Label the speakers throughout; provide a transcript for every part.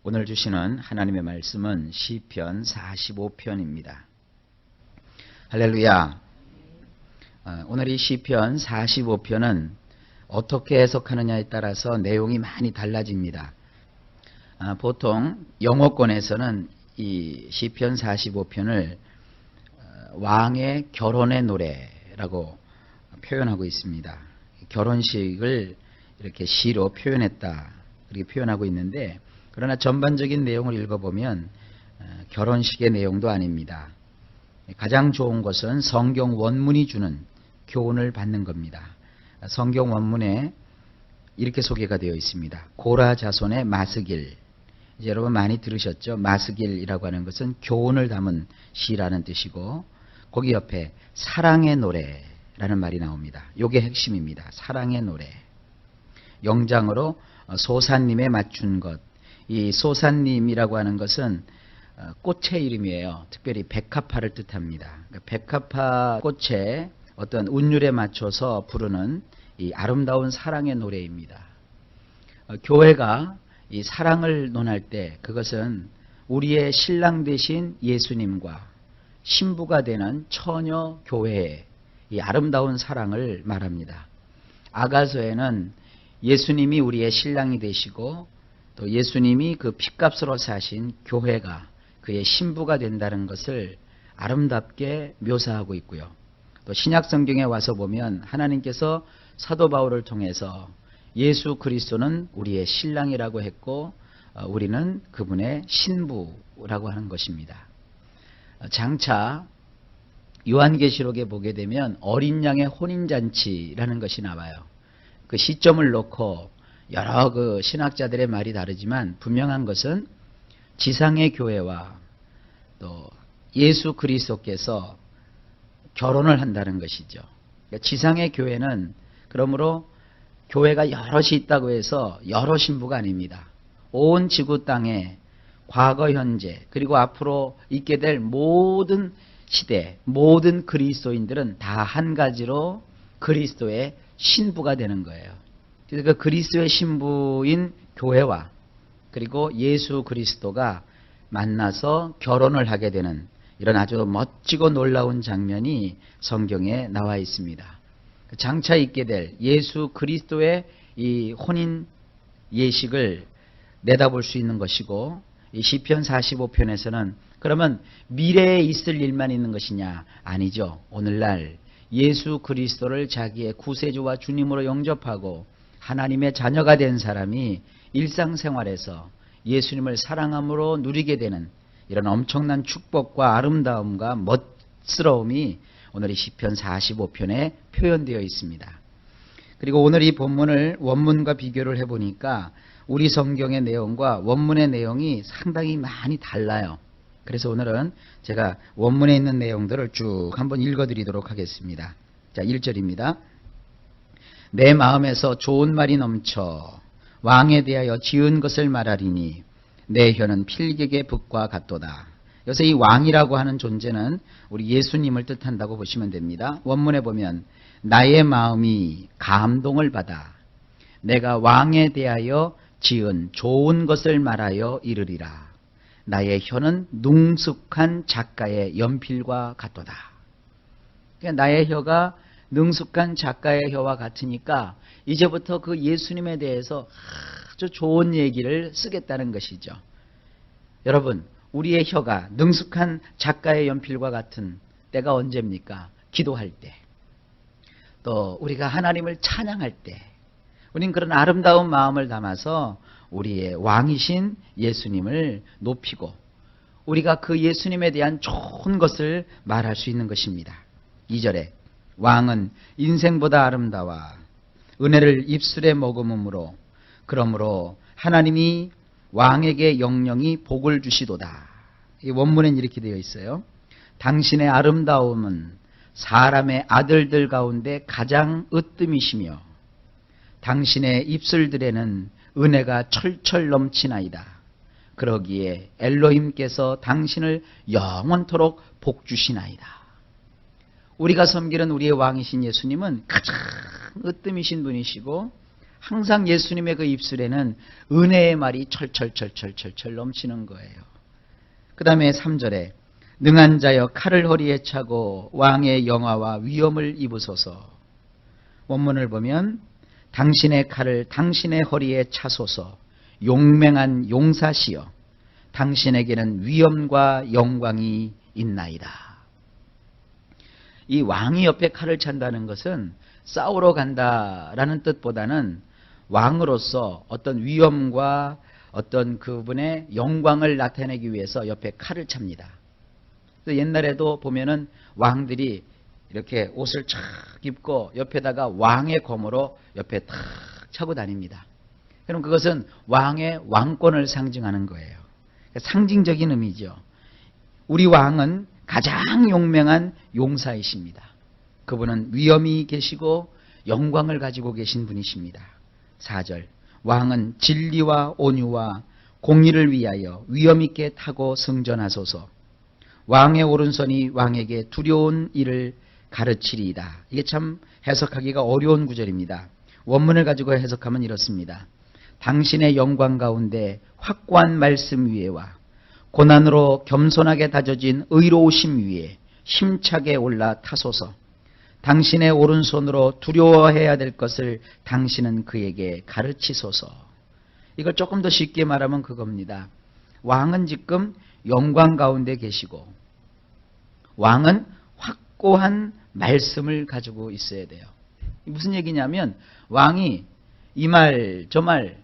Speaker 1: 오늘 주시는 하나님의 말씀은 시편 45편입니다. 할렐루야. 오늘 이 시편 45편은 어떻게 해석하느냐에 따라서 내용이 많이 달라집니다. 보통 영어권에서는 이 시편 45편을 왕의 결혼의 노래라고 표현하고 있습니다. 결혼식을 이렇게 시로 표현했다, 이렇게 표현하고 있는데, 그러나 전반적인 내용을 읽어보면 결혼식의 내용도 아닙니다. 가장 좋은 것은 성경 원문이 주는 교훈을 받는 겁니다. 성경 원문에 이렇게 소개가 되어 있습니다. 고라 자손의 마스길. 이제 여러분 많이 들으셨죠? 마스길이라고 하는 것은 교훈을 담은 시라는 뜻이고, 거기 옆에 사랑의 노래라는 말이 나옵니다. 이게 핵심입니다. 사랑의 노래. 영장으로 소사님에 맞춘 것. 이 소사님이라고 하는 것은 꽃의 이름이에요. 특별히 백합화를 뜻합니다. 백합화 꽃의 어떤 운율에 맞춰서 부르는 이 아름다운 사랑의 노래입니다. 교회가 이 사랑을 논할 때 그것은 우리의 신랑 되신 예수님과 신부가 되는 처녀 교회의 이 아름다운 사랑을 말합니다. 아가서에는 예수님이 우리의 신랑이 되시고 또 예수님이 그 핏값으로 사신 교회가 그의 신부가 된다는 것을 아름답게 묘사하고 있고요. 또 신약 성경에 와서 보면 하나님께서 사도 바울을 통해서 예수 그리스도는 우리의 신랑이라고 했고 우리는 그분의 신부라고 하는 것입니다. 장차 요한계시록에 보게 되면 어린 양의 혼인잔치라는 것이 나와요. 그 시점을 놓고 여러 그 신학자들의 말이 다르지만 분명한 것은 지상의 교회와 또 예수 그리스도께서 결혼을 한다는 것이죠. 그러니까 지상의 교회는 그러므로 교회가 여럿이 있다고 해서 여러 신부가 아닙니다. 온 지구 땅에 과거, 현재 그리고 앞으로 있게 될 모든 시대, 모든 그리스도인들은 다 한 가지로 그리스도의 신부가 되는 거예요. 그래서 그 그리스도의 신부인 교회와 그리고 예수 그리스도가 만나서 결혼을 하게 되는 이런 아주 멋지고 놀라운 장면이 성경에 나와 있습니다. 장차 있게 될 예수 그리스도의 이 혼인 예식을 내다볼 수 있는 것이고, 이 시편 45편에서는 그러면 미래에 있을 일만 있는 것이냐? 아니죠. 오늘날 예수 그리스도를 자기의 구세주와 주님으로 영접하고 하나님의 자녀가 된 사람이 일상생활에서 예수님을 사랑함으로 누리게 되는 이런 엄청난 축복과 아름다움과 멋스러움이 오늘 이 시편 45편에 표현되어 있습니다. 그리고 오늘 이 본문을 원문과 비교를 해보니까 우리 성경의 내용과 원문의 내용이 상당히 많이 달라요. 그래서 오늘은 제가 원문에 있는 내용들을 쭉 한번 읽어드리도록 하겠습니다. 자, 1절입니다. 내 마음에서 좋은 말이 넘쳐 왕에 대하여 지은 것을 말하리니 내 혀는 필객의 붓과 같도다. 여기서 이 왕이라고 하는 존재는 우리 예수님을 뜻한다고 보시면 됩니다. 원문에 보면 나의 마음이 감동을 받아 내가 왕에 대하여 지은 좋은 것을 말하여 이르리라. 나의 혀는 능숙한 작가의 연필과 같도다. 그러니까 나의 혀가 능숙한 작가의 혀와 같으니까 이제부터 그 예수님에 대해서 아주 좋은 얘기를 쓰겠다는 것이죠. 여러분, 우리의 혀가 능숙한 작가의 연필과 같은 때가 언제입니까? 기도할 때. 또 우리가 하나님을 찬양할 때. 우린 그런 아름다운 마음을 담아서 우리의 왕이신 예수님을 높이고 우리가 그 예수님에 대한 좋은 것을 말할 수 있는 것입니다. 2절에 왕은 인생보다 아름다워 은혜를 입술에 머금음으로 그러므로 하나님이 왕에게 영영이 복을 주시도다. 이 원문엔 이렇게 되어 있어요. 당신의 아름다움은 사람의 아들들 가운데 가장 으뜸이시며 당신의 입술들에는 은혜가 철철 넘치나이다. 그러기에 엘로힘께서 당신을 영원토록 복주시나이다. 우리가 섬기는 우리의 왕이신 예수님은 가장 으뜸이신 분이시고 항상 예수님의 그 입술에는 은혜의 말이 철철철철철철 넘치는 거예요. 그 다음에 3절에 능한 자여 칼을 허리에 차고 왕의 영화와 위엄을 입으소서. 원문을 보면 당신의 칼을 당신의 허리에 차소서. 용맹한 용사시여 당신에게는 위엄과 영광이 있나이다. 이 왕이 옆에 칼을 찬다는 것은 싸우러 간다라는 뜻보다는 왕으로서 어떤 위엄과 어떤 그분의 영광을 나타내기 위해서 옆에 칼을 찹니다. 옛날에도 보면은 왕들이 이렇게 옷을 착 입고 옆에다가 왕의 검으로 옆에 탁 차고 다닙니다. 그럼 그것은 왕의 왕권을 상징하는 거예요. 상징적인 의미죠. 우리 왕은 가장 용맹한 용사이십니다. 그분은 위엄이 계시고 영광을 가지고 계신 분이십니다. 4절 왕은 진리와 온유와 공의를 위하여 위엄 있게 타고 승전하소서. 왕의 오른손이 왕에게 두려운 일을 가르치리이다. 이게 참 해석하기가 어려운 구절입니다. 원문을 가지고 해석하면 이렇습니다. 당신의 영광 가운데 확고한 말씀 위에와 고난으로 겸손하게 다져진 의로우심 위에 힘차게 올라타소서. 당신의 오른손으로 두려워해야 될 것을 당신은 그에게 가르치소서. 이걸 조금 더 쉽게 말하면 그겁니다. 왕은 지금 영광 가운데 계시고 왕은 확고한 말씀을 가지고 있어야 돼요. 무슨 얘기냐면 왕이 이 말 저 말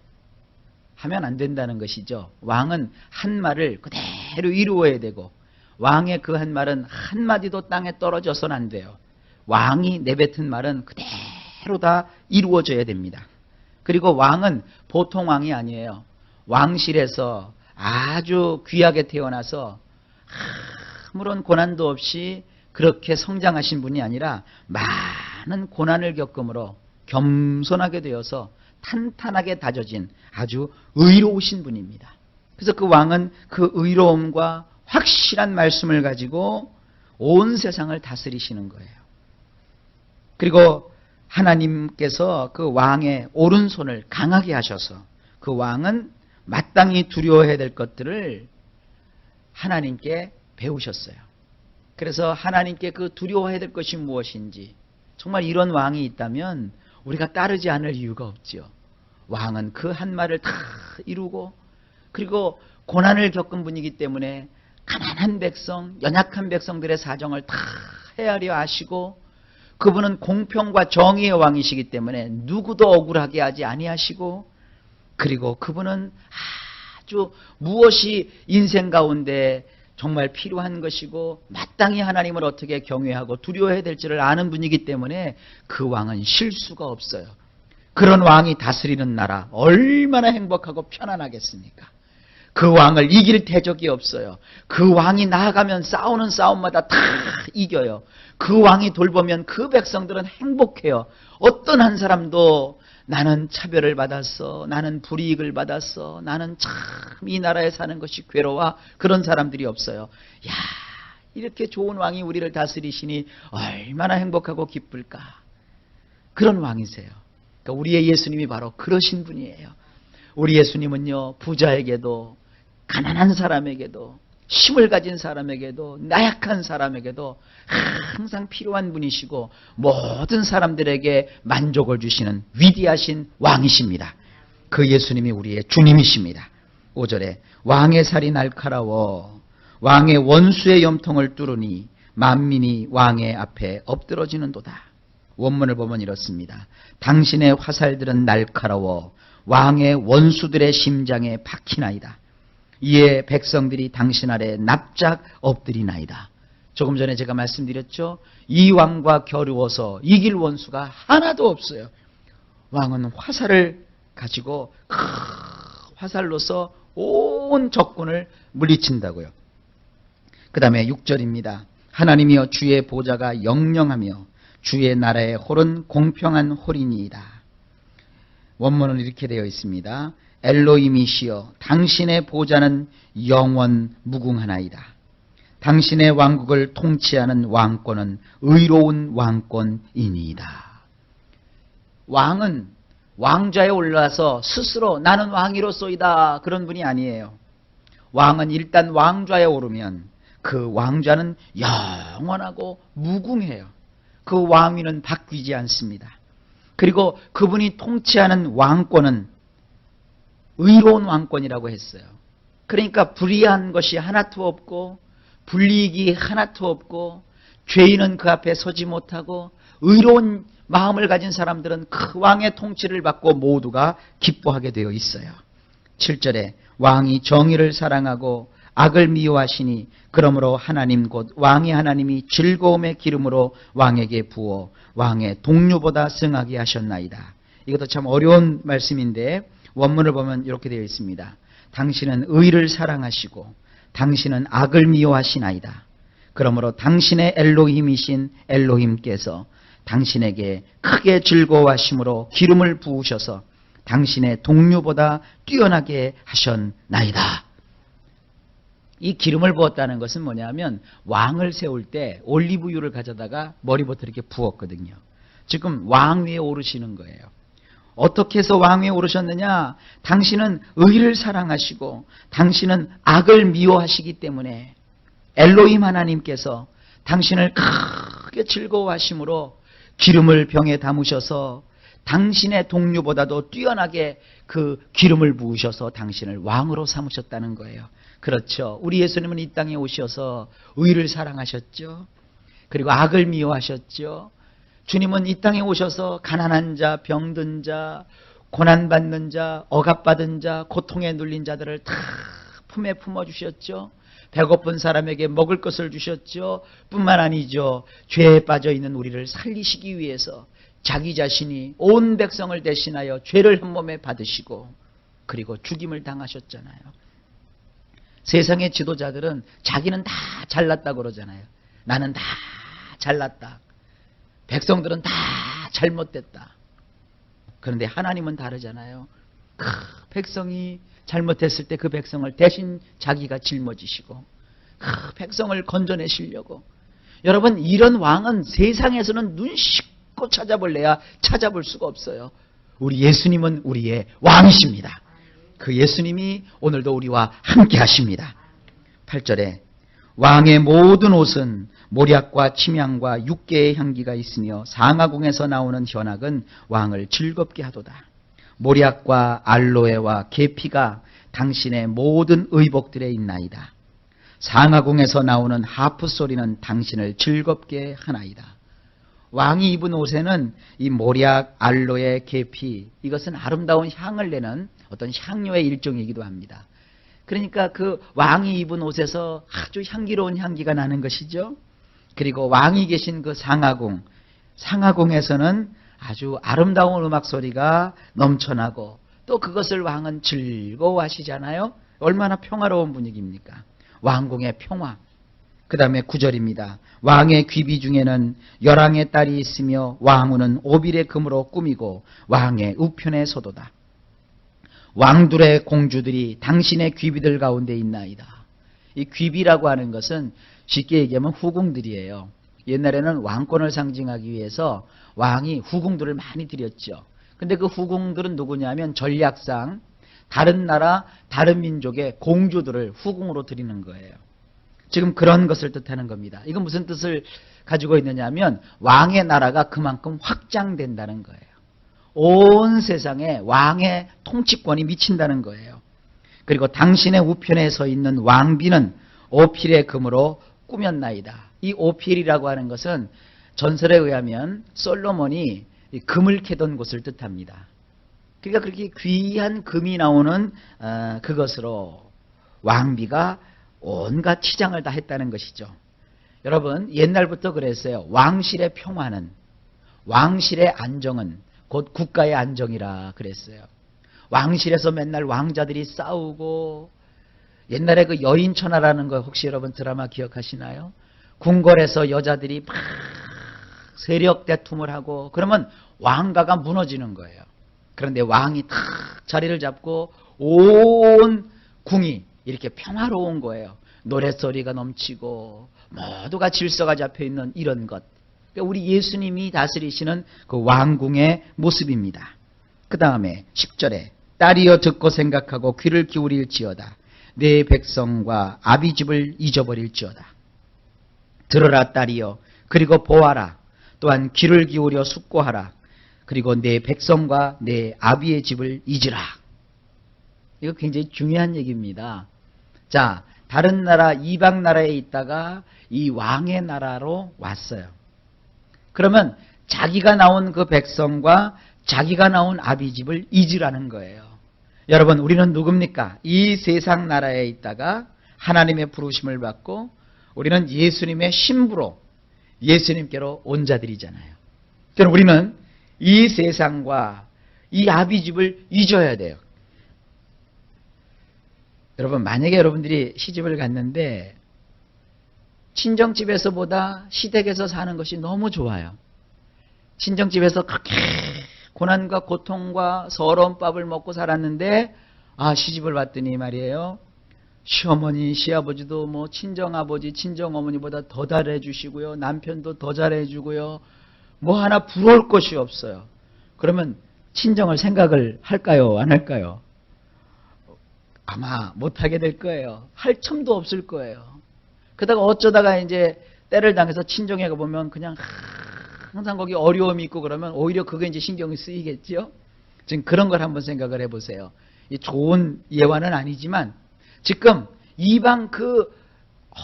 Speaker 1: 하면 안 된다는 것이죠. 왕은 한 말을 그대로 이루어야 되고 왕의 그 한 말은 한마디도 땅에 떨어져서는 안 돼요. 왕이 내뱉은 말은 그대로 다 이루어져야 됩니다. 그리고 왕은 보통 왕이 아니에요. 왕실에서 아주 귀하게 태어나서 아무런 고난도 없이 그렇게 성장하신 분이 아니라 많은 고난을 겪음으로 겸손하게 되어서 탄탄하게 다져진 아주 의로우신 분입니다. 그래서 그 왕은 그 의로움과 확실한 말씀을 가지고 온 세상을 다스리시는 거예요. 그리고 하나님께서 그 왕의 오른손을 강하게 하셔서 그 왕은 마땅히 두려워해야 될 것들을 하나님께 배우셨어요. 그래서 하나님께 그 두려워해야 될 것이 무엇인지 정말 이런 왕이 있다면 우리가 따르지 않을 이유가 없죠. 왕은 그 한 말을 다 이루고 그리고 고난을 겪은 분이기 때문에 가난한 백성, 연약한 백성들의 사정을 다 헤아려 아시고 그분은 공평과 정의의 왕이시기 때문에 누구도 억울하게 하지 아니하시고 그리고 그분은 아주 무엇이 인생 가운데 정말 필요한 것이고 마땅히 하나님을 어떻게 경외하고 두려워해야 될지를 아는 분이기 때문에 그 왕은 실수가 없어요. 그런 왕이 다스리는 나라 얼마나 행복하고 편안하겠습니까? 그 왕을 이길 대적이 없어요. 그 왕이 나아가면 싸우는 싸움마다 다 이겨요. 그 왕이 돌보면 그 백성들은 행복해요. 어떤 한 사람도 나는 차별을 받았어, 나는 불이익을 받았어, 나는 참 이 나라에 사는 것이 괴로워, 그런 사람들이 없어요. 야, 이렇게 좋은 왕이 우리를 다스리시니 얼마나 행복하고 기쁠까. 그런 왕이세요. 그러니까 우리의 예수님이 바로 그러신 분이에요. 우리 예수님은요, 부자에게도 가난한 사람에게도 힘을 가진 사람에게도 나약한 사람에게도 항상 필요한 분이시고 모든 사람들에게 만족을 주시는 위대하신 왕이십니다. 그 예수님이 우리의 주님이십니다. 5절에 왕의 살이 날카로워 왕의 원수의 염통을 뚫으니 만민이 왕의 앞에 엎드러지는도다. 원문을 보면 이렇습니다. 당신의 화살들은 날카로워 왕의 원수들의 심장에 박히나이다. 이에 백성들이 당신 아래 납작 엎드리나이다. 조금 전에 제가 말씀드렸죠. 이 왕과 겨루어서 이길 원수가 하나도 없어요. 왕은 화살을 가지고 화살로서 온 적군을 물리친다고요. 그 다음에 6절입니다. 하나님이여 주의 보좌가 영영하며 주의 나라의 홀은 공평한 홀이니이다. 원문은 이렇게 되어 있습니다. 엘로힘이시여 당신의 보좌는 영원 무궁하나이다. 당신의 왕국을 통치하는 왕권은 의로운 왕권이니이다. 왕은 왕좌에 올라서 스스로 나는 왕이로소이다 그런 분이 아니에요. 왕은 일단 왕좌에 오르면 그 왕좌는 영원하고 무궁해요. 그 왕위는 바뀌지 않습니다. 그리고 그분이 통치하는 왕권은 의로운 왕권이라고 했어요. 그러니까 불의한 것이 하나도 없고 불이익이 하나도 없고 죄인은 그 앞에 서지 못하고 의로운 마음을 가진 사람들은 그 왕의 통치를 받고 모두가 기뻐하게 되어 있어요. 7절에 왕이 정의를 사랑하고 악을 미워하시니 그러므로 하나님 곧 왕의 하나님이 즐거움의 기름으로 왕에게 부어 왕의 동료보다 승하게 하셨나이다. 이것도 참 어려운 말씀인데 원문을 보면 이렇게 되어 있습니다. 당신은 의를 사랑하시고 당신은 악을 미워하시나이다. 그러므로 당신의 엘로힘이신 엘로힘께서 당신에게 크게 즐거워하심으로 기름을 부으셔서 당신의 동료보다 뛰어나게 하셨나이다. 이 기름을 부었다는 것은 뭐냐면 왕을 세울 때 올리브유를 가져다가 머리부터 이렇게 부었거든요. 지금 왕 위에 오르시는 거예요. 어떻게 해서 왕 위에 오르셨느냐? 당신은 의를 사랑하시고 당신은 악을 미워하시기 때문에 엘로힘 하나님께서 당신을 크게 즐거워하심으로 기름을 병에 담으셔서 당신의 동료보다도 뛰어나게 그 기름을 부으셔서 당신을 왕으로 삼으셨다는 거예요. 그렇죠. 우리 예수님은 이 땅에 오셔서 의를 사랑하셨죠. 그리고 악을 미워하셨죠. 주님은 이 땅에 오셔서 가난한 자, 병든 자, 고난받는 자, 억압받은 자, 고통에 눌린 자들을 다 품에 품어주셨죠. 배고픈 사람에게 먹을 것을 주셨죠. 뿐만 아니죠. 죄에 빠져있는 우리를 살리시기 위해서 자기 자신이 온 백성을 대신하여 죄를 한 몸에 받으시고 그리고 죽임을 당하셨잖아요. 세상의 지도자들은 자기는 다 잘났다고 그러잖아요. 나는 다 잘났다. 백성들은 다 잘못됐다. 그런데 하나님은 다르잖아요. 백성이 잘못했을 때 그 백성을 대신 자기가 짊어지시고 그 백성을 건져내시려고. 여러분, 이런 왕은 세상에서는 눈 씻고 찾아볼래야 찾아볼 수가 없어요. 우리 예수님은 우리의 왕이십니다. 그 예수님이 오늘도 우리와 함께 하십니다. 8절에 왕의 모든 옷은 모략과 침향과 육개의 향기가 있으며 상아궁에서 나오는 현악은 왕을 즐겁게 하도다. 모략과 알로에와 계피가 당신의 모든 의복들에 있나이다. 상아궁에서 나오는 하프 소리는 당신을 즐겁게 하나이다. 왕이 입은 옷에는 이 모략, 알로에, 계피, 이것은 아름다운 향을 내는 어떤 향료의 일종이기도 합니다. 그러니까 그 왕이 입은 옷에서 아주 향기로운 향기가 나는 것이죠. 그리고 왕이 계신 그 상하궁에서는 아주 아름다운 음악 소리가 넘쳐나고 또 그것을 왕은 즐거워하시잖아요. 얼마나 평화로운 분위기입니까? 왕궁의 평화. 그 다음에 9절입니다. 왕의 귀비 중에는 열왕의 딸이 있으며 왕후는 오빌의 금으로 꾸미고 왕의 우편에 서도다. 왕들의 공주들이 당신의 귀비들 가운데 있나이다. 이 귀비라고 하는 것은 쉽게 얘기하면 후궁들이에요. 옛날에는 왕권을 상징하기 위해서 왕이 후궁들을 많이 들였죠. 근데 그 후궁들은 누구냐면 전략상 다른 나라, 다른 민족의 공주들을 후궁으로 들이는 거예요. 지금 그런 것을 뜻하는 겁니다. 이건 무슨 뜻을 가지고 있느냐면 왕의 나라가 그만큼 확장된다는 거예요. 온 세상에 왕의 통치권이 미친다는 거예요. 그리고 당신의 우편에 서 있는 왕비는 오필의 금으로 꾸몄나이다. 이 오필이라고 하는 것은 전설에 의하면 솔로몬이 금을 캐던 곳을 뜻합니다. 그러니까 그렇게 귀한 금이 나오는 그것으로 왕비가 온갖 치장을 다 했다는 것이죠. 여러분, 옛날부터 그랬어요. 왕실의 평화는, 왕실의 안정은 곧 국가의 안정이라 그랬어요. 왕실에서 맨날 왕자들이 싸우고, 옛날에 그 여인천하라는 거 혹시 여러분 드라마 기억하시나요? 궁궐에서 여자들이 막 세력 다툼을 하고 그러면 왕가가 무너지는 거예요. 그런데 왕이 탁 자리를 잡고 온 궁이 이렇게 평화로운 거예요. 노랫소리가 넘치고 모두가 질서가 잡혀있는 이런 것. 그러니까 우리 예수님이 다스리시는 그 왕궁의 모습입니다. 그 다음에 10절에 딸이여 듣고 생각하고 귀를 기울일지어다. 내 백성과 아비집을 잊어버릴지어다. 들으라 딸이여, 그리고 보아라. 또한 귀를 기울여 숙고하라. 그리고 내 백성과 내 아비의 집을 잊으라. 이거 굉장히 중요한 얘기입니다. 자, 다른 나라, 이방 나라에 있다가 이 왕의 나라로 왔어요. 그러면 자기가 나온 그 백성과 자기가 나온 아비집을 잊으라는 거예요. 여러분, 우리는 누굽니까? 이 세상 나라에 있다가 하나님의 부르심을 받고 우리는 예수님의 신부로 예수님께로 온 자들이잖아요. 그럼 우리는 이 세상과 이 아비집을 잊어야 돼요. 여러분, 만약에 여러분들이 시집을 갔는데 친정집에서보다 시댁에서 사는 것이 너무 좋아요. 친정집에서 그렇게 고난과 고통과 서러운 밥을 먹고 살았는데 시집을 왔더니 말이에요. 시어머니, 시아버지도 뭐 친정아버지, 친정어머니보다 더 잘해주시고요. 남편도 더 잘해주고요. 뭐 하나 부러울 것이 없어요. 그러면 친정을 생각을 할까요? 안 할까요? 아마 못하게 될 거예요. 할 틈도 없을 거예요. 그러다가 어쩌다가 이제 때를 당해서 친정에 가보면 그냥 항상 거기 어려움이 있고 그러면 오히려 그게 이제 신경이 쓰이겠죠? 지금 그런 걸 한번 생각을 해보세요. 이 좋은 예화는 아니지만 지금 이방 그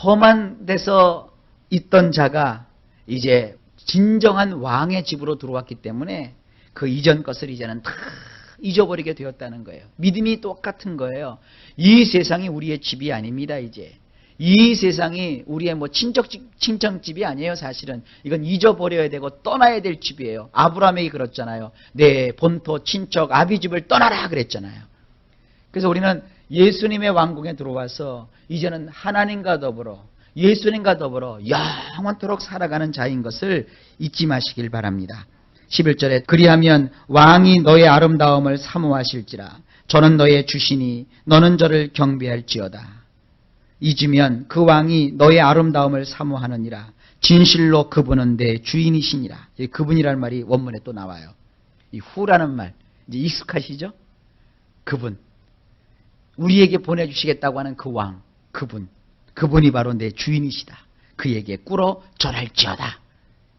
Speaker 1: 험한 데서 있던 자가 이제 진정한 왕의 집으로 들어왔기 때문에 그 이전 것을 이제는 다 잊어버리게 되었다는 거예요. 믿음이 똑같은 거예요. 이 세상이 우리의 집이 아닙니다. 이제 이 세상이 우리의 뭐 친정집이 아니에요. 사실은 이건 잊어버려야 되고 떠나야 될 집이에요. 아브라함이 그랬잖아요. 내 본토 친척 아비집을 떠나라 그랬잖아요. 그래서 우리는 예수님의 왕궁에 들어와서 이제는 하나님과 더불어 예수님과 더불어 영원토록 살아가는 자인 것을 잊지 마시길 바랍니다. 11절에 그리하면 왕이 너의 아름다움을 사모하실지라 저는 너의 주시니 너는 저를 경배할지어다. 잊으면 그 왕이 너의 아름다움을 사모하느니라. 진실로 그분은 내 주인이시니라. 그분이라는 말이 원문에 또 나와요. 이 후라는 말 이제 익숙하시죠? 그분, 우리에게 보내주시겠다고 하는 그 왕, 그분이 바로 내 주인이시다. 그에게 꿇어 절할지어다.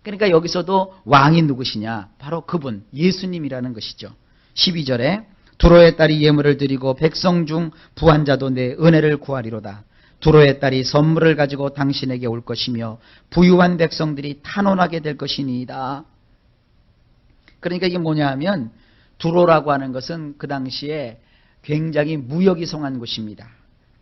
Speaker 1: 그러니까 여기서도 왕이 누구시냐? 바로 그분, 예수님이라는 것이죠. 12절에 두로의 딸이 예물을 드리고 백성 중 부한 자도 내 은혜를 구하리로다. 두로의 딸이 선물을 가지고 당신에게 올 것이며 부유한 백성들이 탄원하게 될 것이니이다. 그러니까 이게 뭐냐 하면 두로라고 하는 것은 그 당시에 굉장히 무역이 성한 곳입니다.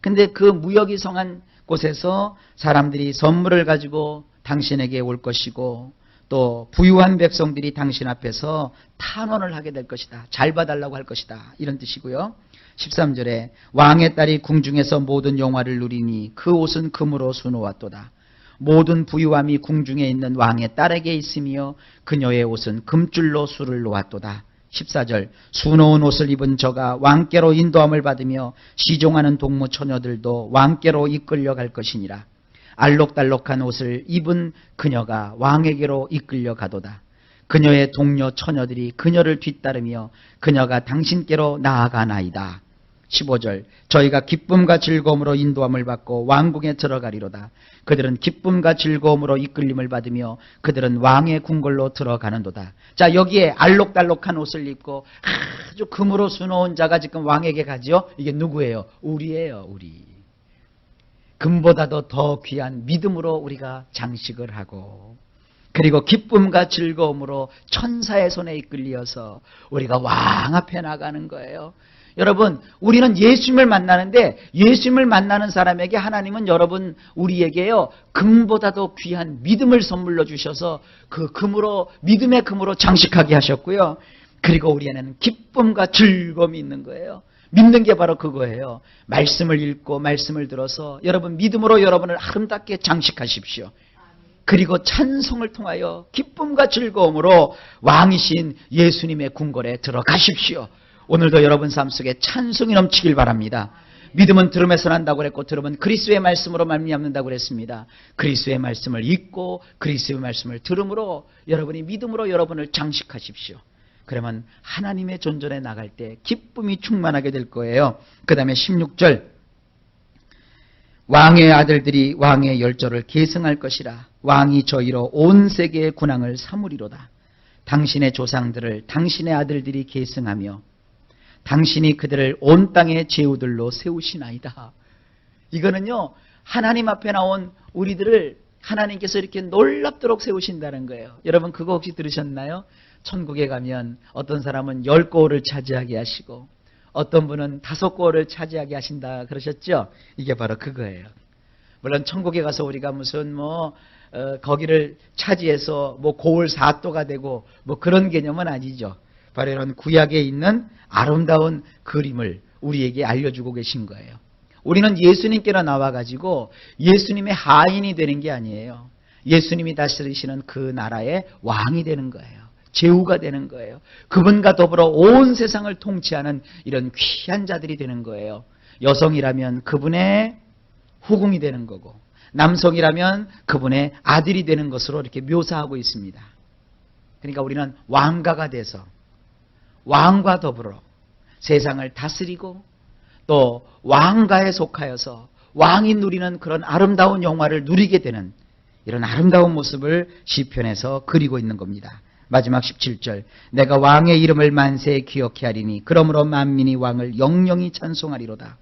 Speaker 1: 근데 그 무역이 성한 곳에서 사람들이 선물을 가지고 당신에게 올 것이고 또 부유한 백성들이 당신 앞에서 탄원을 하게 될 것이다. 잘 봐달라고 할 것이다. 이런 뜻이고요. 13절에 왕의 딸이 궁중에서 모든 영화를 누리니 그 옷은 금으로 수놓았도다. 모든 부유함이 궁중에 있는 왕의 딸에게 있으며 그녀의 옷은 금줄로 수를 놓았도다. 14절 수놓은 옷을 입은 저가 왕께로 인도함을 받으며 시종하는 동무 처녀들도 왕께로 이끌려 갈 것이니라. 알록달록한 옷을 입은 그녀가 왕에게로 이끌려 가도다. 그녀의 동료 처녀들이 그녀를 뒤따르며 그녀가 당신께로 나아가나이다. 15절 저희가 기쁨과 즐거움으로 인도함을 받고 왕궁에 들어가리로다. 그들은 기쁨과 즐거움으로 이끌림을 받으며 그들은 왕의 궁궐로 들어가는도다. 자, 여기에 알록달록한 옷을 입고 아주 금으로 수놓은 자가 지금 왕에게 가죠. 이게 누구예요? 우리예요. 우리. 금보다도 더 귀한 믿음으로 우리가 장식을 하고 그리고 기쁨과 즐거움으로 천사의 손에 이끌려서 우리가 왕 앞에 나가는 거예요. 여러분, 우리는 예수님을 만나는데 예수님을 만나는 사람에게 하나님은 여러분 우리에게요 금보다도 귀한 믿음을 선물로 주셔서 그 금으로 믿음의 금으로 장식하게 하셨고요. 그리고 우리에는 기쁨과 즐거움이 있는 거예요. 믿는 게 바로 그거예요. 말씀을 읽고 말씀을 들어서 여러분 믿음으로 여러분을 아름답게 장식하십시오. 그리고 찬송을 통하여 기쁨과 즐거움으로 왕이신 예수님의 궁궐에 들어가십시오. 오늘도 여러분 삶 속에 찬송이 넘치길 바랍니다. 믿음은 들음에서 난다고 그랬고 들음은 그리스도의 말씀으로 말미암는다고 그랬습니다. 그리스도의 말씀을 읽고 그리스도의 말씀을 들음으로 여러분이 믿음으로 여러분을 장식하십시오. 그러면 하나님의 존전에 나갈 때 기쁨이 충만하게 될 거예요. 그 다음에 16절 왕의 아들들이 왕의 열조를 계승할 것이라. 왕이 저희로 온 세계의 군왕을 삼으리로다. 당신의 조상들을 당신의 아들들이 계승하며 당신이 그들을 온 땅의 제후들로 세우시나이다. 이거는요, 하나님 앞에 나온 우리들을 하나님께서 이렇게 놀랍도록 세우신다는 거예요. 여러분 그거 혹시 들으셨나요? 천국에 가면 어떤 사람은 10고을을 차지하게 하시고 어떤 분은 5고을을 차지하게 하신다 그러셨죠? 이게 바로 그거예요. 물론 천국에 가서 우리가 무슨 거기를 차지해서 고을 4도가 되고 그런 개념은 아니죠. 바로 이런 구약에 있는 아름다운 그림을 우리에게 알려주고 계신 거예요. 우리는 예수님께로 나와가지고 예수님의 하인이 되는 게 아니에요. 예수님이 다스리시는 그 나라의 왕이 되는 거예요. 제후가 되는 거예요. 그분과 더불어 온 세상을 통치하는 이런 귀한 자들이 되는 거예요. 여성이라면 그분의 후궁이 되는 거고 남성이라면 그분의 아들이 되는 것으로 이렇게 묘사하고 있습니다. 그러니까 우리는 왕가가 돼서 왕과 더불어 세상을 다스리고 또 왕가에 속하여서 왕이 누리는 그런 아름다운 영화를 누리게 되는 이런 아름다운 모습을 시편에서 그리고 있는 겁니다. 마지막 17절 내가 왕의 이름을 만세에 기억해 하리니 그러므로 만민이 왕을 영영히 찬송하리로다.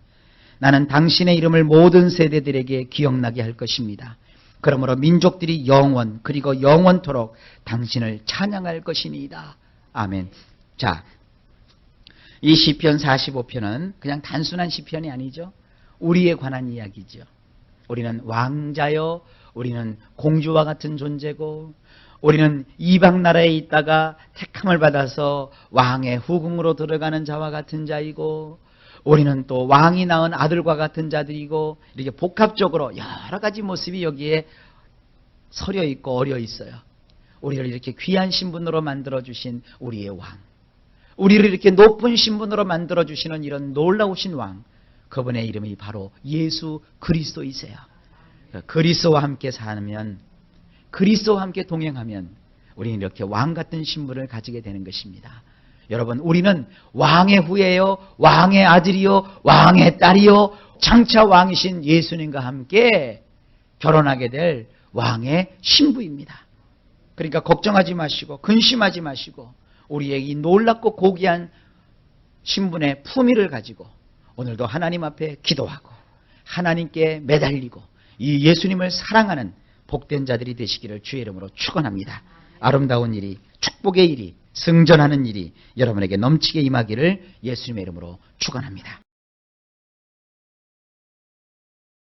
Speaker 1: 나는 당신의 이름을 모든 세대들에게 기억나게 할 것입니다. 그러므로 민족들이 영원 그리고 영원토록 당신을 찬양할 것이니이다. 아멘. 자, 이 시편 45편은 그냥 단순한 시편이 아니죠. 우리에 관한 이야기죠. 우리는 왕자요, 우리는 공주와 같은 존재고 우리는 이방 나라에 있다가 택함을 받아서 왕의 후궁으로 들어가는 자와 같은 자이고 우리는 또 왕이 낳은 아들과 같은 자들이고 이렇게 복합적으로 여러 가지 모습이 여기에 서려 있고 어려 있어요. 우리를 이렇게 귀한 신분으로 만들어주신 우리의 왕, 우리를 이렇게 높은 신분으로 만들어주시는 이런 놀라우신 왕, 그분의 이름이 바로 예수 그리스도이세요. 그리스도와 함께 살면, 그리스도와 함께 동행하면 우리는 이렇게 왕 같은 신분을 가지게 되는 것입니다. 여러분, 우리는 왕의 후예요, 왕의 아들이요, 왕의 딸이요, 장차 왕이신 예수님과 함께 결혼하게 될 왕의 신부입니다. 그러니까 걱정하지 마시고 근심하지 마시고 우리의 이 놀랍고 고귀한 신분의 품위를 가지고 오늘도 하나님 앞에 기도하고 하나님께 매달리고 이 예수님을 사랑하는 복된 자들이 되시기를 주의 이름으로 축원합니다. 아름다운 일이, 축복의 일이, 승전하는 일이 여러분에게 넘치게 임하기를 예수님의 이름으로 축원합니다.